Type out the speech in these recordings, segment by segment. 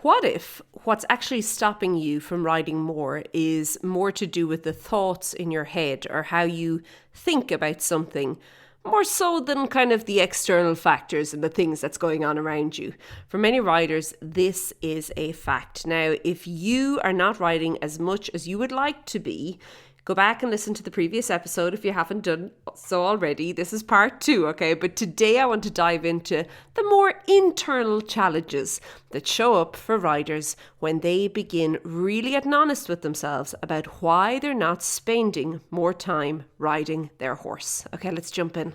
What if what's actually stopping you from riding more is more to do with the thoughts in your head or how you think about something, more so than kind of the external factors and the things that's going on around you? For many riders, this is a fact. Now, if you are not riding as much as you would like to be, go back and listen to the previous episode if you haven't done so already. This is part 2, okay? But today I want to dive into the more internal challenges that show up for riders when they begin really getting honest with themselves about why they're not spending more time riding their horse. Okay, let's jump in.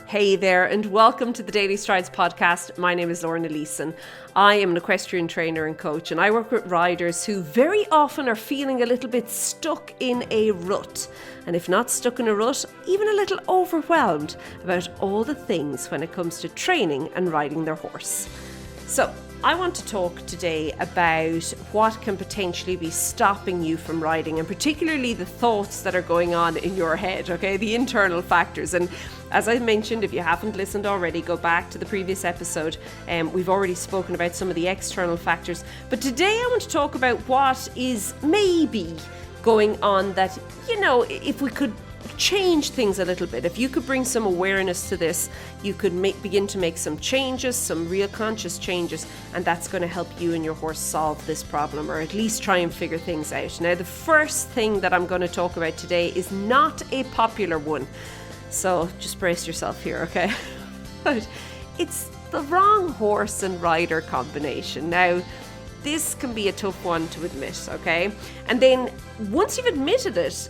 Hey there, and welcome to the Daily Strides podcast. My name is Lorna. I am an equestrian trainer and coach, and I work with riders who very often are feeling a little bit stuck in a rut. And if not stuck in a rut, even a little overwhelmed about all the things when it comes to training and riding their horse. So I want to talk today about what can potentially be stopping you from riding, and particularly the thoughts that are going on in your head, okay? The internal factors. And as I mentioned, if you haven't listened already, go back to the previous episode. We've already spoken about some of the external factors. But today I want to talk about what is maybe going on that, if we could change things a little bit. If you could bring some awareness to this, you could begin to make some changes, some real conscious changes, and that's going to help you and your horse solve this problem, or at least try and figure things out. Now, the first thing that I'm going to talk about today is not a popular one, so just brace yourself here, okay? But it's the wrong horse and rider combination. Now, this can be a tough one to admit, okay? And then once you've admitted it,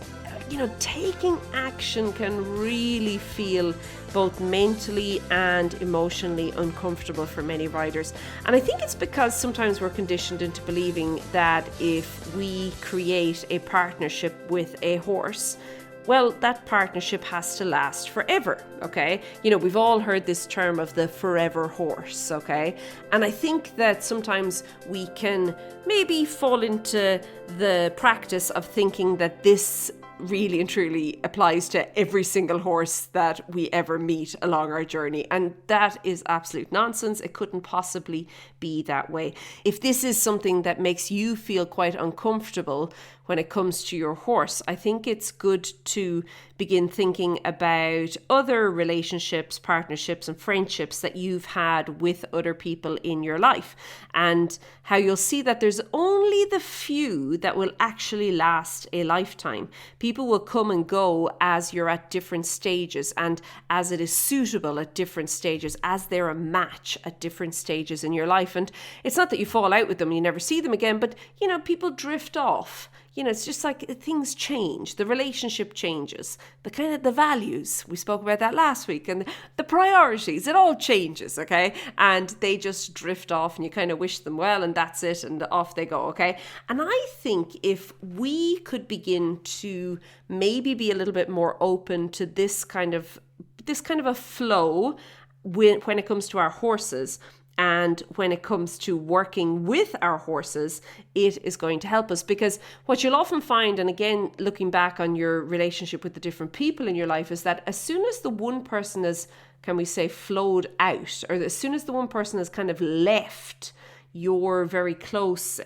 taking action can really feel both mentally and emotionally uncomfortable for many riders. And I think it's because sometimes we're conditioned into believing that if we create a partnership with a horse, well, that partnership has to last forever, okay? We've all heard this term of the forever horse, okay? And I think that sometimes we can maybe fall into the practice of thinking that this really and truly applies to every single horse that we ever meet along our journey. And that is absolute nonsense. It couldn't possibly be that way. If this is something that makes you feel quite uncomfortable when it comes to your horse, I think it's good to begin thinking about other relationships, partnerships, and friendships that you've had with other people in your life, and how you'll see that there's only the few that will actually last a lifetime. People will come and go as you're at different stages, and as it is suitable at different stages, as they're a match at different stages in your life. And it's not that you fall out with them and you never see them again, but people drift off. It's just like things change, the relationship changes, the values, we spoke about that last week, and the priorities, it all changes, okay? And they just drift off, and you kind of wish them well, and that's it, and off they go, okay? And I think if we could begin to maybe be a little bit more open to this kind of a flow when it comes to our horses, and when it comes to working with our horses, it is going to help us. Because what you'll often find, and again, looking back on your relationship with the different people in your life, is that as soon as the one person is, can we say, flowed out, or as soon as the one person has kind of left your very close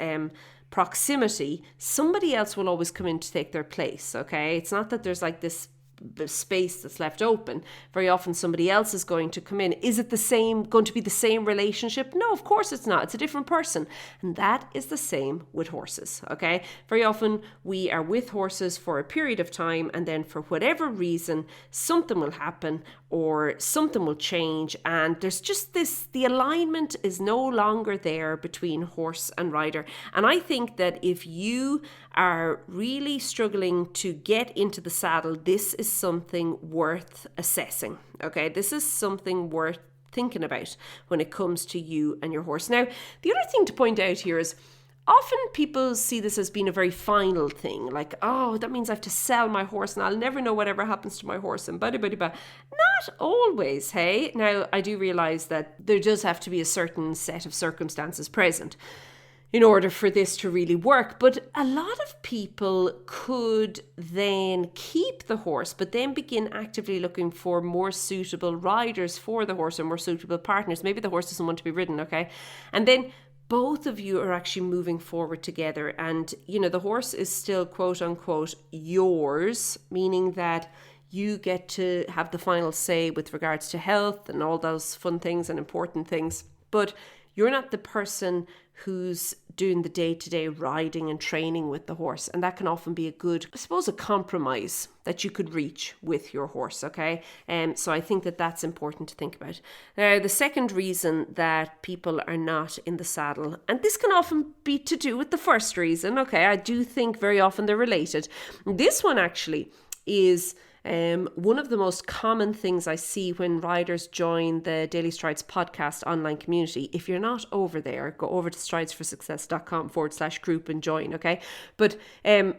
proximity, somebody else will always come in to take their place, okay? It's not that there's like this space that's left open. Very often somebody else is going to come in. Is it going to be the same relationship? No, of course it's not. It's a different person. And that is the same with horses, okay? Very often we are with horses for a period of time, and then for whatever reason, something will happen or something will change, and there's just the alignment is no longer there between horse and rider. And I think that if you are really struggling to get into the saddle, this is something worth assessing, okay? This is something worth thinking about when it comes to you and your horse. Now, the other thing to point out here is often people see this as being a very final thing, like, oh, that means I have to sell my horse and I'll never know whatever happens to my horse and blah. Not always, hey? Now, I do realize that there does have to be a certain set of circumstances present. in order for this to really work. But a lot of people could then keep the horse, but then begin actively looking for more suitable riders for the horse or more suitable partners. Maybe the horse doesn't want to be ridden, okay? And then both of you are actually moving forward together, and the horse is still quote unquote yours, meaning that you get to have the final say with regards to health and all those fun things and important things. But you're not the person who's doing the day-to-day riding and training with the horse. And that can often be a good, I suppose, a compromise that you could reach with your horse, okay? So I think that that's important to think about. Now, the second reason that people are not in the saddle, and this can often be to do with the first reason, okay? I do think very often they're related. This one actually is one of the most common things I see when riders join the Daily Strides podcast online community. If you're not over there, go over to stridesforsuccess.com/group and join, okay? But I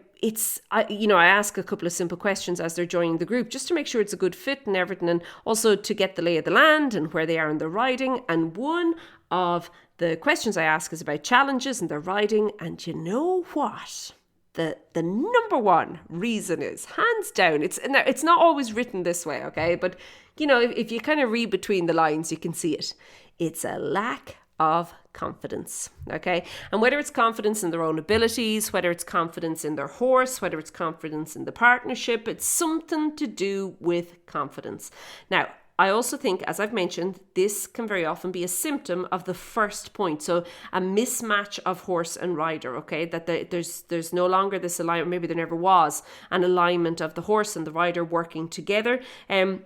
ask a couple of simple questions as they're joining the group just to make sure it's a good fit and everything, and also to get the lay of the land and where they are in their riding. And one of the questions I ask is about challenges in their riding. And you know what? The number one reason is, hands down, it's not always written this way, okay? But, if you kind of read between the lines, you can see it. It's a lack of confidence, okay? And whether it's confidence in their own abilities, whether it's confidence in their horse, whether it's confidence in the partnership, it's something to do with confidence. Now, I also think, as I've mentioned, this can very often be a symptom of the first point. So a mismatch of horse and rider, okay? That there's no longer this alignment, maybe there never was an alignment of the horse and the rider working together. And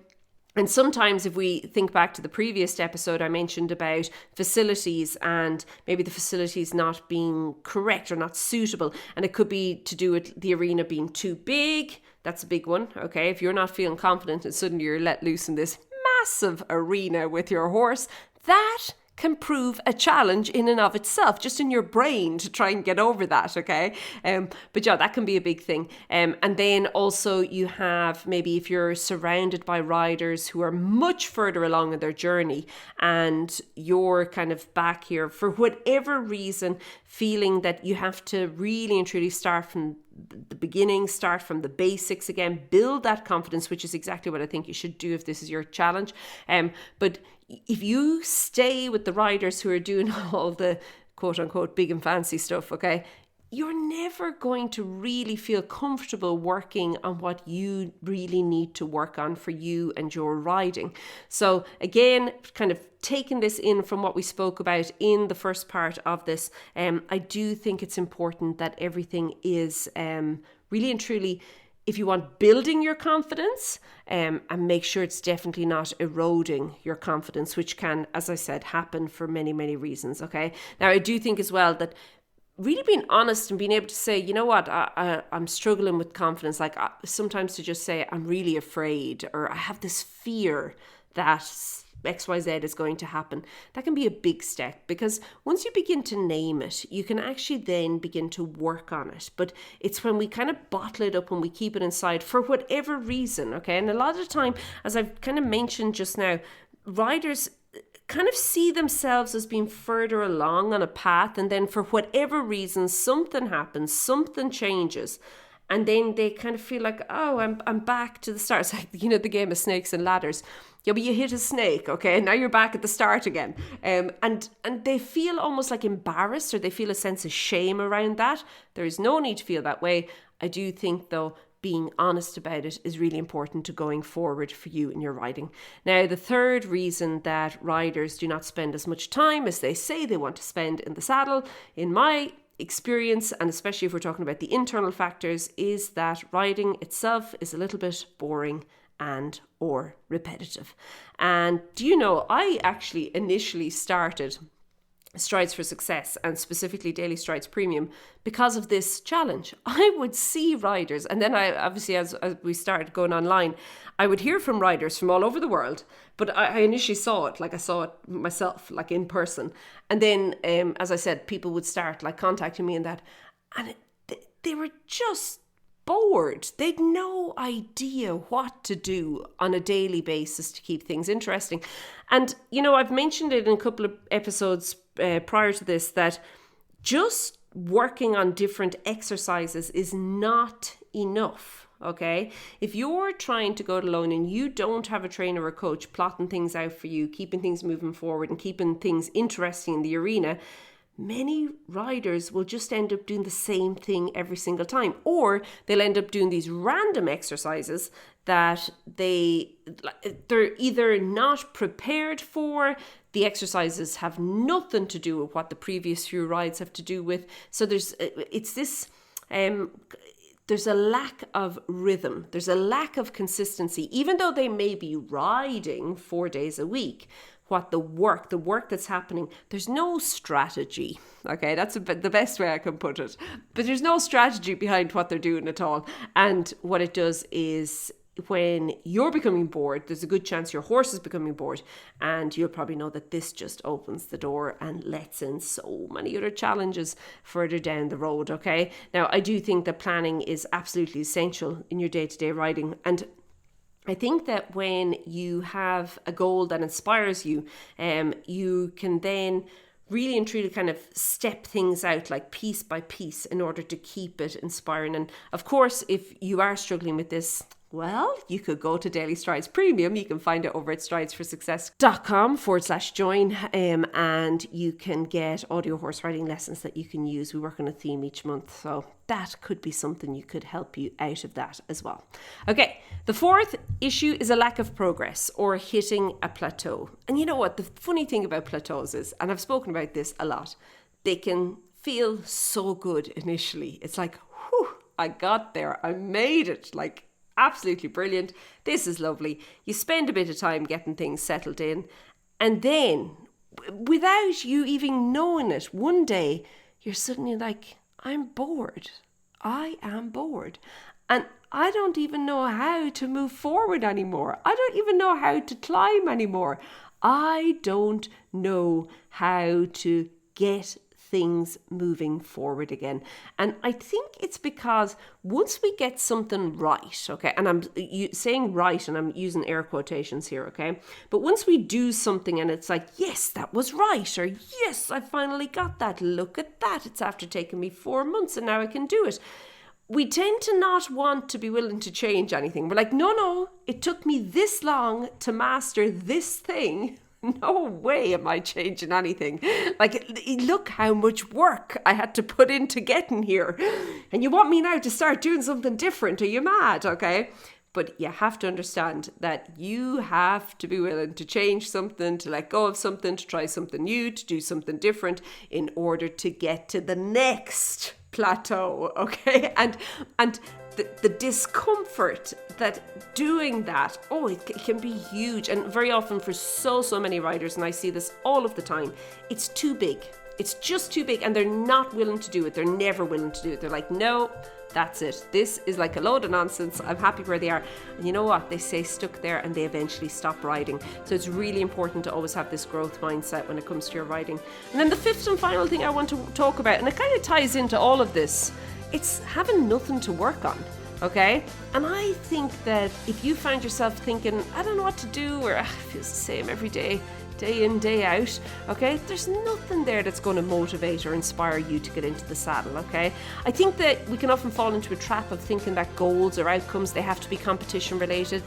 sometimes if we think back to the previous episode, I mentioned about facilities and maybe the facilities not being correct or not suitable. And it could be to do with the arena being too big. That's a big one, okay? If you're not feeling confident and suddenly you're let loose in this massive arena with your horse, that can prove a challenge in and of itself, just in your brain to try and get over that, okay? But yeah, that can be a big thing. And then also you have, maybe if you're surrounded by riders who are much further along in their journey and you're kind of back here for whatever reason, feeling that you have to really and truly start from the beginning, start from the basics again, build that confidence, which is exactly what I think you should do if this is your challenge. But if you stay with the riders who are doing all the quote unquote big and fancy stuff, okay, you're never going to really feel comfortable working on what you really need to work on for you and your riding. So again, kind of taking this in from what we spoke about in the first part of this, I do think it's important that everything is really and truly, if you want, building your confidence, and make sure it's definitely not eroding your confidence, which can, as I said, happen for many, many reasons, okay? Now, I do think as well that really being honest and being able to say, you know what, I'm struggling with confidence. Like sometimes to just say, I'm really afraid, or I have this fear that XYZ is going to happen. That can be a big step, because once you begin to name it, you can actually then begin to work on it. But it's when we kind of bottle it up and we keep it inside for whatever reason, okay? And a lot of the time, as I've kind of mentioned just now, riders kind of see themselves as being further along on a path, and then for whatever reason something happens, something changes, and then they kind of feel like, oh, I'm back to the start. It's like, the game of snakes and ladders. Yeah, but you hit a snake, okay, and now you're back at the start again. And they feel almost like embarrassed, or they feel a sense of shame around that. There is no need to feel that way. I do think, though, being honest about it is really important to going forward for you in your riding. Now, the third reason that riders do not spend as much time as they say they want to spend in the saddle, in my experience, and especially if we're talking about the internal factors, is that riding itself is a little bit boring and or repetitive. And do you know, I actually initially started Strides for Success, and specifically Daily Strides Premium, because of this challenge. I would see riders, and then I obviously, as we started going online, I would hear from riders from all over the world. But I initially saw it, like I saw it myself, like in person. And then, as I said, people would start like contacting me and that, and they were just bored. They'd no idea what to do on a daily basis to keep things interesting. And, I've mentioned it in a couple of episodes prior to this, that just working on different exercises is not enough. Okay, if you're trying to go it alone and you don't have a trainer or coach plotting things out for you, keeping things moving forward and keeping things interesting in the arena, many riders will just end up doing the same thing every single time, or they'll end up doing these random exercises that they're either not prepared for. The exercises have nothing to do with what the previous few rides have to do with. So there's a lack of rhythm. There's a lack of consistency, even though they may be riding 4 days a week. What the work that's happening, there's no strategy. Okay, that's the best way I can put it. But there's no strategy behind what they're doing at all. And what it does is, when you're becoming bored, there's a good chance your horse is becoming bored, and you'll probably know that this just opens the door and lets in so many other challenges further down the road. Okay, now I do think that planning is absolutely essential in your day-to-day riding, and I think that when you have a goal that inspires you, you can then really and truly kind of step things out like piece by piece in order to keep it inspiring. And of course, if you are struggling with this, well, you could go to Daily Strides Premium. You can find it over at stridesforsuccess.com/join, and you can get audio horse riding lessons that you can use. We work on a theme each month, so that could be something you could help you out of that as well. Okay, the fourth issue is a lack of progress or hitting a plateau. And you know what? The funny thing about plateaus is, and I've spoken about this a lot, they can feel so good initially. It's like, whew, I got there. I made it. Like, absolutely brilliant. This is lovely. You spend a bit of time getting things settled in, and then without you even knowing it, one day you're suddenly like, I'm bored. I am bored. And I don't even know how to move forward anymore. I don't even know how to climb anymore. I don't know how to get things moving forward again. And I think it's because once we get something right, okay, and I'm saying right and I'm using air quotations here, okay, but once we do something and it's like, yes, that was right, or yes, I finally got that, look at that, it's after taking me 4 months and now I can do it, we tend to not want to be willing to change anything. We're like, no, it took me this long to master this thing. No way am I changing anything. Like, look how much work I had to put into getting here. And you want me now to start doing something different? Are you mad? Okay. But you have to understand that you have to be willing to change something, to let go of something, to try something new, to do something different in order to get to the next plateau. Okay. And the discomfort that doing that, it can be huge. And very often for so many riders, and I see this all of the time, it's too big. It's just too big, and they're not willing to do it. They're never willing to do it. They're like, no, that's it. This is like a load of nonsense. I'm happy where they are. And you know what? They stay stuck there and they eventually stop riding. So it's really important to always have this growth mindset when it comes to your riding. And then the fifth and final thing I want to talk about, and it kind of ties into all of this, it's having nothing to work on. Okay? And I think that if you find yourself thinking, I don't know what to do, or it feels the same every day, day in, day out, okay? There's nothing there that's going to motivate or inspire you to get into the saddle, okay? I think that we can often fall into a trap of thinking that goals or outcomes, they have to be competition related.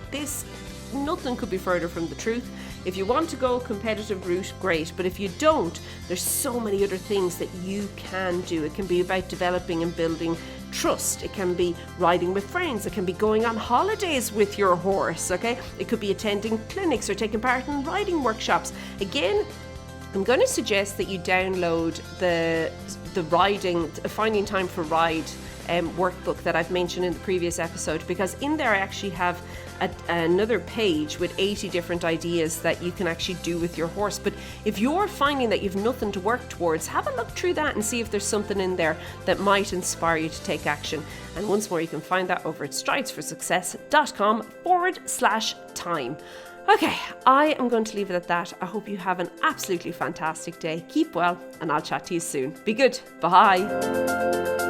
Nothing could be further from the truth. If you want to go competitive route, great. But if you don't, there's so many other things that you can do. It can be about developing and building trust. It can be riding with friends. It can be going on holidays with your horse, okay? It could be attending clinics or taking part in riding workshops. Again, I'm going to suggest that you download the riding, finding time for ride workbook that I've mentioned in the previous episode, because in there I actually have another page with 80 different ideas that you can actually do with your horse. But if you're finding that you've nothing to work towards, have a look through that and see if there's something in there that might inspire you to take action. And once more, you can find that over at stridesforsuccess.com/time. Okay, I am going to leave it at that. I hope you have an absolutely fantastic day. Keep well, and I'll chat to you soon. Be good. Bye.